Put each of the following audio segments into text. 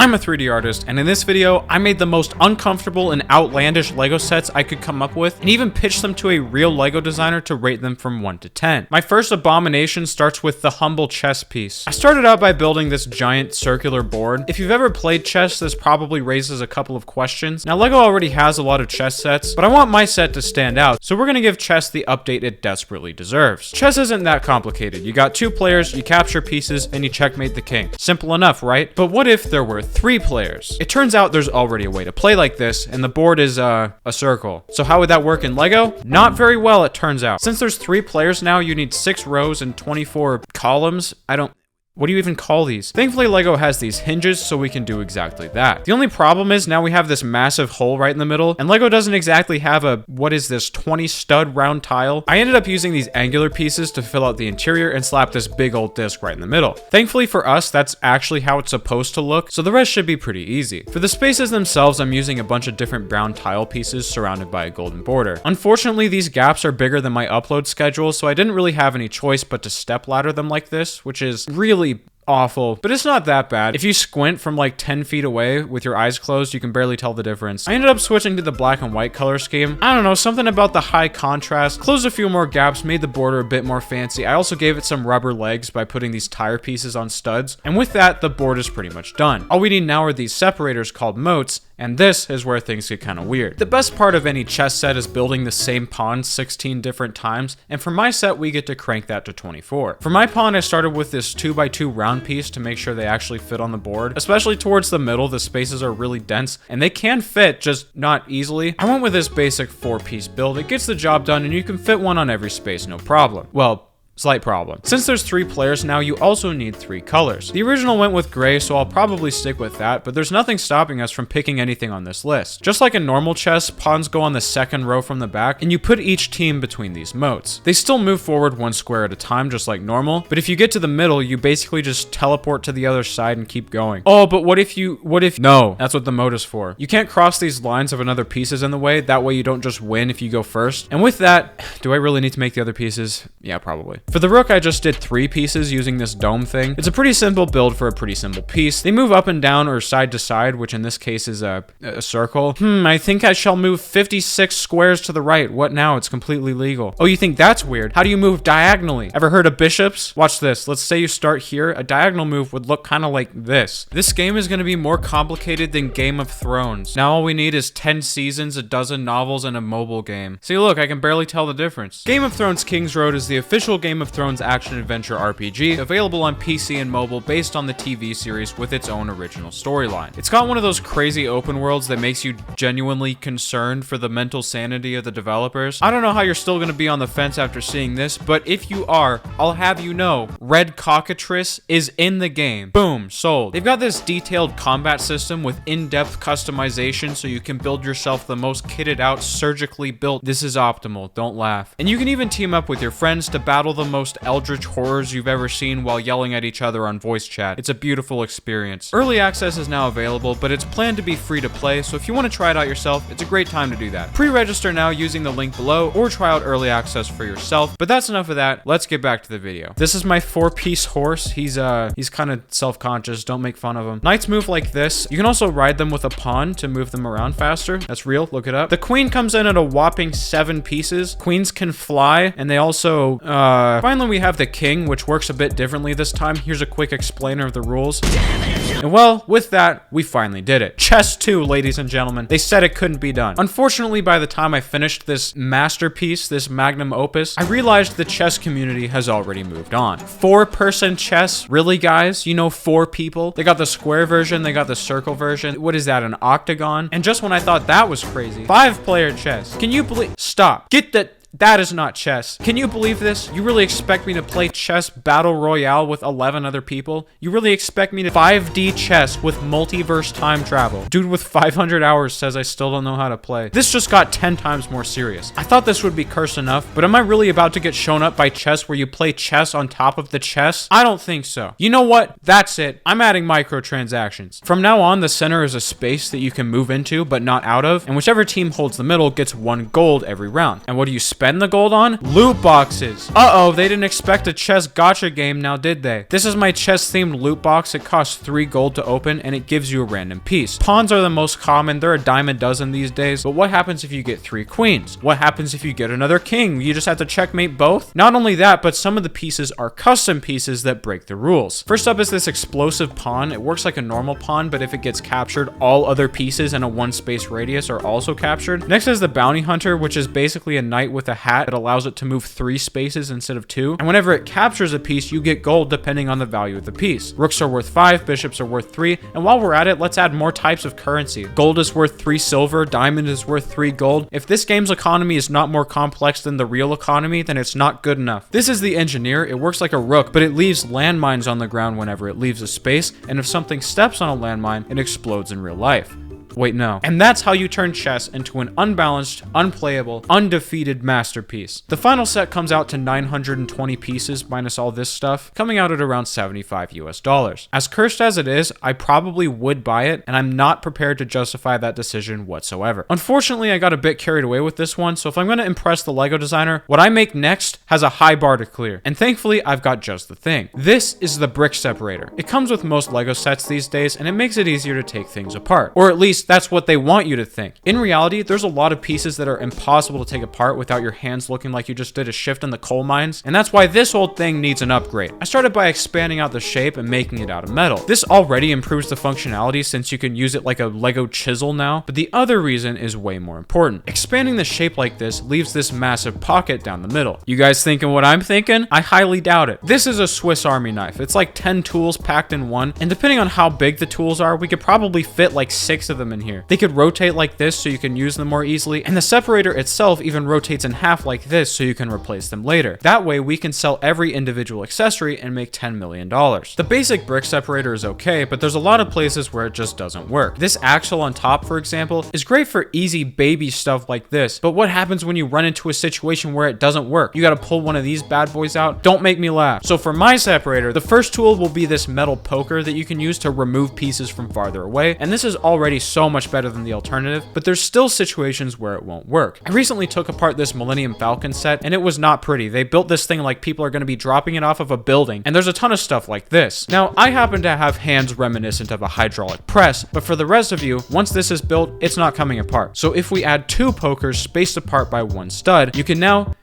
I'm a 3D artist, and in this video, I made the most uncomfortable and outlandish LEGO sets I could come up with, and even pitched them to a real LEGO designer to rate them from 1 to 10. My first abomination starts with the humble chess piece. I started out by building this giant circular board. If you've ever played chess, this probably raises a couple of questions. Now, LEGO already has a lot of chess sets, but I want my set to stand out, so we're gonna give chess the update it desperately deserves. Chess isn't that complicated. You got 2 players, you capture pieces, and you checkmate the king. Simple enough, right? But what if there were 3 players? It turns out there's already a way to play like this, and the board is a circle. So how would that work in LEGO? Not very well, it turns out. Since there's 3 players now, you need 6 rows and 24 columns. What do you even call these? Thankfully, LEGO has these hinges, so we can do exactly that. The only problem is now we have this massive hole right in the middle, and LEGO doesn't exactly have a, 20 stud round tile. I ended up using these angular pieces to fill out the interior and slap this big old disc right in the middle. Thankfully for us, that's actually how it's supposed to look, so the rest should be pretty easy. For the spaces themselves, I'm using a bunch of different brown tile pieces surrounded by a golden border. Unfortunately, these gaps are bigger than my upload schedule, so I didn't really have any choice but to step ladder them like this, which is really awful, but it's not that bad. If you squint from like 10 feet away with your eyes closed, you can barely tell the difference. I ended up switching to the black and white color scheme. I don't know, something about the high contrast, closed a few more gaps, made the border a bit more fancy. I also gave it some rubber legs by putting these tire pieces on studs, and with that, the board is pretty much done. All we need now are these separators called moats, and this is where things get kind of weird. The best part of any chess set is building the same pawn 16 different times, and for my set, we get to crank that to 24. For my pawn, I started with this 2x2 round piece to make sure they actually fit on the board. Especially towards the middle, the spaces are really dense, and they can fit, just not easily. I went with this basic 4-piece build. It gets the job done, and you can fit one on every space, no problem. Well, slight problem. Since there's 3 players now, you also need 3 colors. The original went with gray, so I'll probably stick with that, but there's nothing stopping us from picking anything on this list. Just like in normal chess, pawns go on the second row from the back, and you put each team between these moats. They still move forward 1 square at a time, just like normal, but if you get to the middle, you basically just teleport to the other side and keep going. Oh, but what if... No, that's what the moat is for. You can't cross these lines if another piece is in the way, that way you don't just win if you go first. And with that, do I really need to make the other pieces? Yeah, probably. For the rook, I just did 3 pieces using this dome thing. It's a pretty simple build for a pretty simple piece. They move up and down or side to side, which in this case is a circle. I think I shall move 56 squares to the right. What now? It's completely legal. Oh, you think that's weird? How do you move diagonally? Ever heard of bishops? Watch this. Let's say you start here. A diagonal move would look kind of like this. This game is going to be more complicated than Game of Thrones. Now all we need is 10 seasons, a dozen novels, and a mobile game. See, look, I can barely tell the difference. Game of Thrones King's Road is the official Game of Thrones action-adventure RPG, available on PC and mobile based on the TV series with its own original storyline. It's got one of those crazy open worlds that makes you genuinely concerned for the mental sanity of the developers. I don't know how you're still going to be on the fence after seeing this, but if you are, I'll have you know, Red Cockatrice is in the game. Boom, sold. They've got this detailed combat system with in-depth customization so you can build yourself the most kitted out, surgically built. This is optimal, don't laugh. And you can even team up with your friends to battle the most eldritch horrors you've ever seen while yelling at each other on voice chat. It's a beautiful experience. Early access is now available, but it's planned to be free to play, so if you want to try it out yourself, it's a great time to do that. Pre-register now using the link below, or try out early access for yourself. But that's enough of that. Let's get back to the video. This is my 4-piece horse. He's kind of self-conscious. Don't make fun of him. Knights move like this. You can also ride them with a pawn to move them around faster. That's real. Look it up. The queen comes in at a whopping 7 pieces. Queens can fly, and they also, finally we have the king, which works a bit differently this time. Here's a quick explainer of the rules. And well, with that, we finally did it. Chess 2, ladies and gentlemen. They said it couldn't be done. Unfortunately, by the time I finished this masterpiece, this magnum opus, I realized the chess community has already moved on. 4-person chess? Really, guys? You know, 4 people? They got the square version, they got the circle version. What is that, an octagon? And just when I thought that was crazy, 5-player chess. Can you believe? Stop. Get that. That is not chess. Can you believe this? You really expect me to play chess battle royale with 11 other people? You really expect me to 5D chess with multiverse time travel? Dude with 500 hours says I still don't know how to play. This just got 10 times more serious. I thought this would be cursed enough, but am I really about to get shown up by chess where you play chess on top of the chess? I don't think so. You know what? That's it. I'm adding microtransactions. From now on, the center is a space that you can move into but not out of, and whichever team holds the middle gets 1 gold every round. And what do you spend spend the gold on? Loot boxes. Uh-oh, they didn't expect a chess gotcha game now, did they? This is my chess-themed loot box. It costs 3 gold to open, and it gives you a random piece. Pawns are the most common. They're a dime a dozen these days. But what happens if you get 3 queens? What happens if you get another king? You just have to checkmate both? Not only that, but some of the pieces are custom pieces that break the rules. First up is this explosive pawn. It works like a normal pawn, but if it gets captured, all other pieces in a 1 space radius are also captured. Next is the bounty hunter, which is basically a knight with a hat that allows it to move 3 spaces instead of 2. And whenever it captures a piece, you get gold depending on the value of the piece. Rooks are worth 5, bishops are worth 3, and while we're at it, let's add more types of currency. Gold is worth 3 silver, diamond is worth 3 gold. If this game's economy is not more complex than the real economy, then it's not good enough. This is the engineer. It works like a rook, but it leaves landmines on the ground whenever it leaves a space, and if something steps on a landmine, it explodes in real life. Wait, no. And that's how you turn chess into an unbalanced, unplayable, undefeated masterpiece. The final set comes out to 920 pieces minus all this stuff, coming out at around $75 US. As cursed as it is, I probably would buy it, and I'm not prepared to justify that decision whatsoever. Unfortunately, I got a bit carried away with this one, so if I'm going to impress the LEGO designer, what I make next has a high bar to clear. And thankfully, I've got just the thing. This is the brick separator. It comes with most LEGO sets these days, and it makes it easier to take things apart. Or at least that's what they want you to think. In reality, there's a lot of pieces that are impossible to take apart without your hands looking like you just did a shift in the coal mines, and that's why this whole thing needs an upgrade. I started by expanding out the shape and making it out of metal. This already improves the functionality since you can use it like a Lego chisel now, but the other reason is way more important. Expanding the shape like this leaves this massive pocket down the middle. You guys thinking what I'm thinking? I highly doubt it. This is a Swiss Army knife. It's like 10 tools packed in one, and depending on how big the tools are, we could probably fit like 6 of them in here. They could rotate like this so you can use them more easily, and the separator itself even rotates in half like this so you can replace them later. That way we can sell every individual accessory and make $10 million. The basic brick separator is okay, but there's a lot of places where it just doesn't work. This axle on top, for example, is great for easy baby stuff like this, but what happens when you run into a situation where it doesn't work? You gotta pull one of these bad boys out? Don't make me laugh. So for my separator, the first tool will be this metal poker that you can use to remove pieces from farther away, and this is already so much better than the alternative, but there's still situations where it won't work. I recently took apart this Millennium Falcon set, and it was not pretty. They built this thing like people are going to be dropping it off of a building, and there's a ton of stuff like this. Now, I happen to have hands reminiscent of a hydraulic press, but for the rest of you, once this is built, it's not coming apart. So if we add 2 pokers spaced apart by 1 stud, you can now...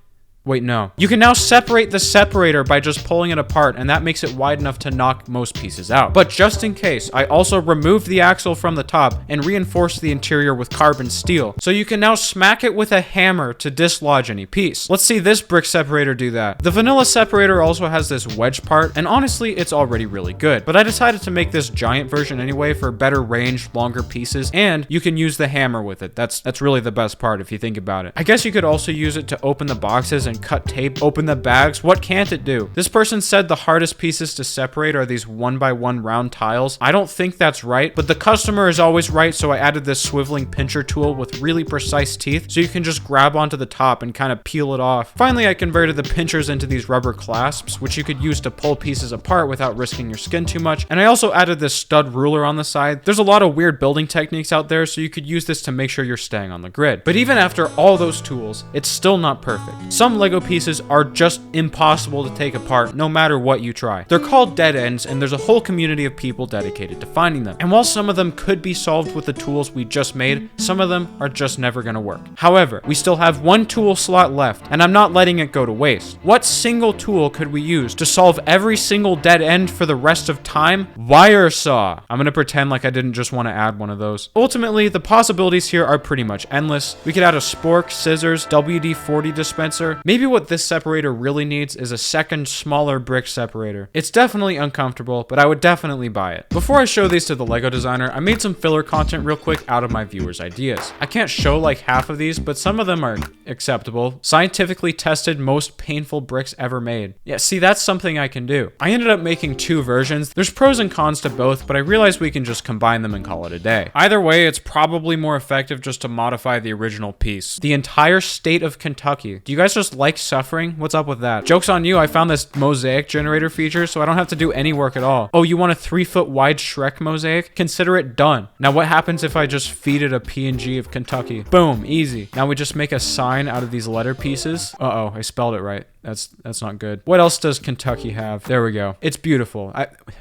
Wait, no. You can now separate the separator by just pulling it apart, and that makes it wide enough to knock most pieces out. But just in case, I also removed the axle from the top and reinforced the interior with carbon steel, so you can now smack it with a hammer to dislodge any piece. Let's see this brick separator do that. The vanilla separator also has this wedge part, and honestly, it's already really good. But I decided to make this giant version anyway for better range, longer pieces, and you can use the hammer with it. That's really the best part if you think about it. I guess you could also use it to open the boxes and cut tape, open the bags. What can't it do? This person said the hardest pieces to separate are these 1x1 round tiles. I don't think that's right, but the customer is always right, so I added this swiveling pincher tool with really precise teeth, so you can just grab onto the top and kind of peel it off. Finally, I converted the pinchers into these rubber clasps, which you could use to pull pieces apart without risking your skin too much, and I also added this stud ruler on the side. There's a lot of weird building techniques out there, so you could use this to make sure you're staying on the grid. But even after all those tools, it's still not perfect. Some Lego pieces are just impossible to take apart no matter what you try. They're called dead ends, and there's a whole community of people dedicated to finding them. And while some of them could be solved with the tools we just made, some of them are just never gonna work. However, we still have 1 tool slot left, and I'm not letting it go to waste. What single tool could we use to solve every single dead end for the rest of time? Wire saw. I'm gonna pretend like I didn't just want to add one of those. Ultimately, the possibilities here are pretty much endless. We could add a spork, scissors, WD-40 dispenser. Maybe what this separator really needs is a second, smaller brick separator. It's definitely uncomfortable, but I would definitely buy it. Before I show these to the Lego designer, I made some filler content real quick out of my viewers' ideas. I can't show like half of these, but some of them are acceptable. Scientifically tested most painful bricks ever made. Yeah, see, that's something I can do. I ended up making 2 versions. There's pros and cons to both, but I realized we can just combine them and call it a day. Either way, it's probably more effective just to modify the original piece. The entire state of Kentucky. Do you guys just like suffering? What's up with that? Joke's on you, I found this mosaic generator feature, so I don't have to do any work at all. Oh, you want a 3-foot wide Shrek mosaic? Consider it done. Now what happens if I just feed it a PNG of Kentucky? Boom, easy. Now we just make a sign out of these letter pieces. Uh-oh, I spelled it right. That's not good. What else does Kentucky have? There we go. It's beautiful.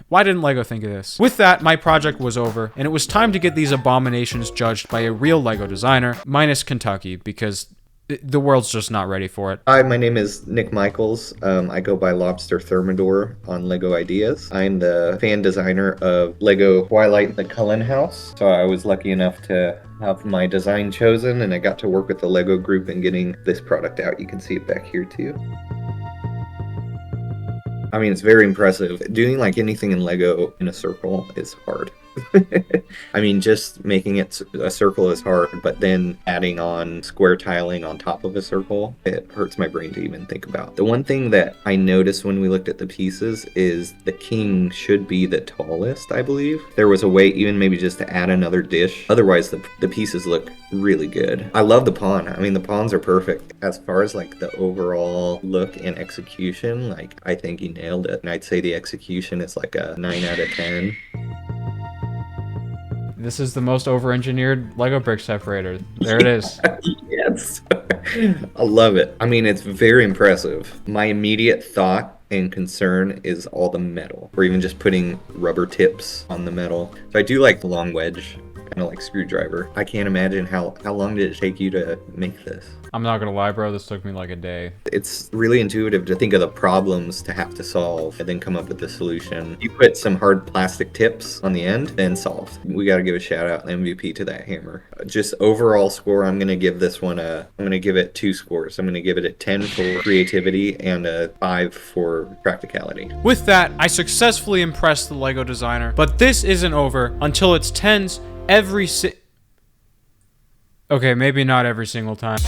Why didn't Lego think of this? With that, my project was over, and it was time to get these abominations judged by a real Lego designer, minus Kentucky, because the world's just not ready for it. Hi, my name is Nick Micheels. I go by LobsterThermidor on Lego Ideas. I'm the fan designer of Lego Twilight the Cullen House. So I was lucky enough to have my design chosen, and I got to work with the Lego group in getting this product out. You can see it back here too. I mean, it's very impressive. Doing like anything in Lego in a circle is hard. I mean, just making it a circle is hard, but then adding on square tiling on top of a circle, it hurts my brain to even think about. The one thing that I noticed when we looked at the pieces is the king should be the tallest, I believe. There was a way even maybe just to add another dish. Otherwise, the pieces look really good. I love the pawn. I mean, the pawns are perfect. As far as like the overall look and execution, like I think he nailed it. And I'd say the execution is like a 9 out of 10. This is the most over-engineered Lego brick separator. There it is. Yes. I love it. I mean, it's very impressive. My immediate thought and concern is all the metal, or even just putting rubber tips on the metal. So I do like the long wedge, kind of like screwdriver. I can't imagine how long did it take you to make this? I'm not gonna lie, bro, this took me like a day. It's really intuitive to think of the problems to have to solve and then come up with the solution. You put some hard plastic tips on the end, then solved. We gotta give a shout out MVP to that hammer. Just overall score, I'm gonna give this one I'm gonna give it 2 scores. I'm gonna give it a 10 for creativity and a 5 for practicality. With that, I successfully impressed the Lego designer, but this isn't over until it's 10s every Okay, maybe not every single time.